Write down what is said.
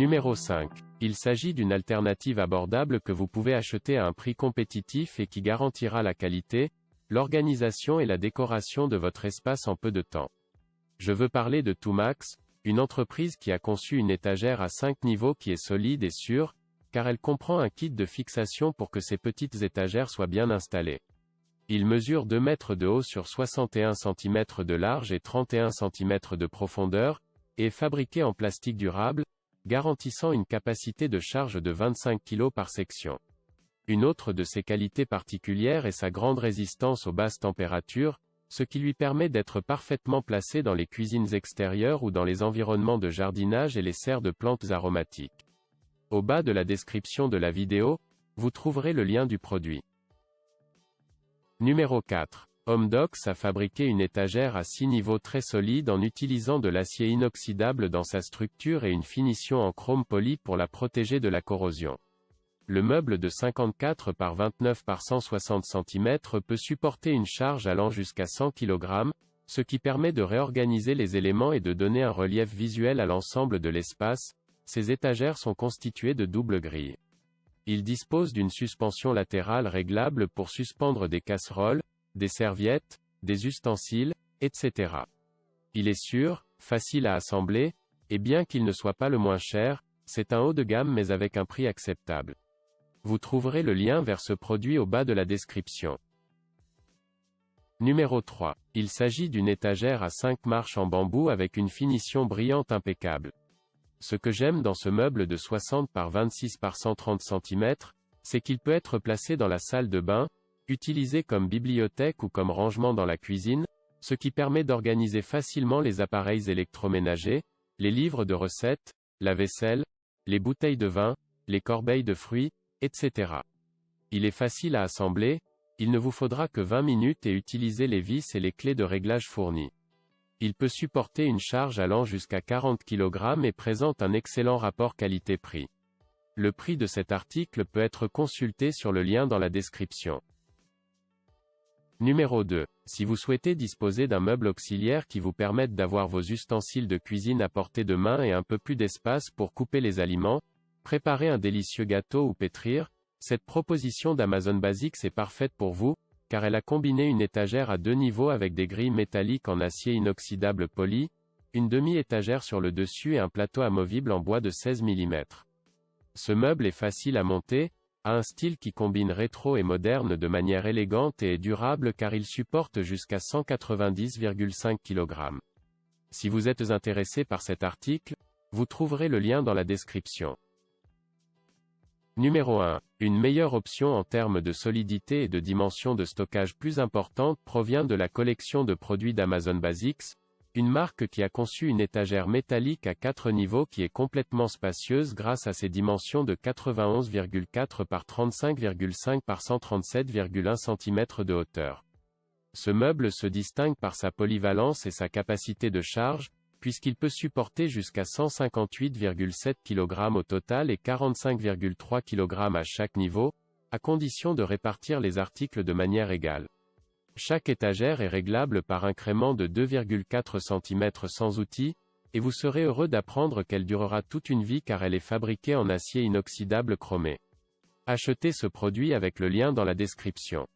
Numéro 5. Il s'agit d'une alternative abordable que vous pouvez acheter à un prix compétitif et qui garantira la qualité, l'organisation et la décoration de votre espace en peu de temps. Je veux parler de Tumax, une entreprise qui a conçu une étagère à 5 niveaux qui est solide et sûre, car elle comprend un kit de fixation pour que ces petites étagères soient bien installées. Il mesure 2 mètres de haut sur 61 cm de large et 31 cm de profondeur, et est fabriqué en plastique durable, garantissant une capacité de charge de 25 kg par section. Une autre de ses qualités particulières est sa grande résistance aux basses températures, ce qui lui permet d'être parfaitement placé dans les cuisines extérieures ou dans les environnements de jardinage et les serres de plantes aromatiques. Au bas de la description de la vidéo, vous trouverez le lien du produit. Numéro 4. Homedox a fabriqué une étagère à 6 niveaux très solide en utilisant de l'acier inoxydable dans sa structure et une finition en chrome poli pour la protéger de la corrosion. Le meuble de 54 par 29 par 160 cm peut supporter une charge allant jusqu'à 100 kg, ce qui permet de réorganiser les éléments et de donner un relief visuel à l'ensemble de l'espace. Ces étagères sont constituées de doubles grilles. Il dispose d'une suspension latérale réglable pour suspendre des casseroles, des serviettes, des ustensiles, etc. Il est sûr, facile à assembler, et bien qu'il ne soit pas le moins cher, c'est un haut de gamme mais avec un prix acceptable. Vous trouverez le lien vers ce produit au bas de la description. Numéro 3. Il s'agit d'une étagère à 5 marches en bambou avec une finition brillante impeccable. Ce que j'aime dans ce meuble de 60 par 26 par 130 cm, c'est qu'il peut être placé dans la salle de bain, utilisé comme bibliothèque ou comme rangement dans la cuisine, ce qui permet d'organiser facilement les appareils électroménagers, les livres de recettes, la vaisselle, les bouteilles de vin, les corbeilles de fruits, etc. Il est facile à assembler, il ne vous faudra que 20 minutes et utiliser les vis et les clés de réglage fournies. Il peut supporter une charge allant jusqu'à 40 kg et présente un excellent rapport qualité-prix. Le prix de cet article peut être consulté sur le lien dans la description. Numéro 2. Si vous souhaitez disposer d'un meuble auxiliaire qui vous permette d'avoir vos ustensiles de cuisine à portée de main et un peu plus d'espace pour couper les aliments, préparer un délicieux gâteau ou pétrir, cette proposition d'Amazon Basics est parfaite pour vous, car elle a combiné une étagère à 2 niveaux avec des grilles métalliques en acier inoxydable poli, une demi-étagère sur le dessus et un plateau amovible en bois de 16 mm. Ce meuble est facile à monter, a un style qui combine rétro et moderne de manière élégante et est durable car il supporte jusqu'à 190,5 kg. Si vous êtes intéressé par cet article, vous trouverez le lien dans la description. Numéro 1. Une meilleure option en termes de solidité et de dimension de stockage plus importante provient de la collection de produits d'Amazon Basics, une marque qui a conçu une étagère métallique à 4 niveaux qui est complètement spacieuse grâce à ses dimensions de 91,4 par 35,5 par 137,1 cm de hauteur. Ce meuble se distingue par sa polyvalence et sa capacité de charge, puisqu'il peut supporter jusqu'à 158,7 kg au total et 45,3 kg à chaque niveau, à condition de répartir les articles de manière égale. Chaque étagère est réglable par incrément de 2,4 cm sans outil, et vous serez heureux d'apprendre qu'elle durera toute une vie car elle est fabriquée en acier inoxydable chromé. Achetez ce produit avec le lien dans la description.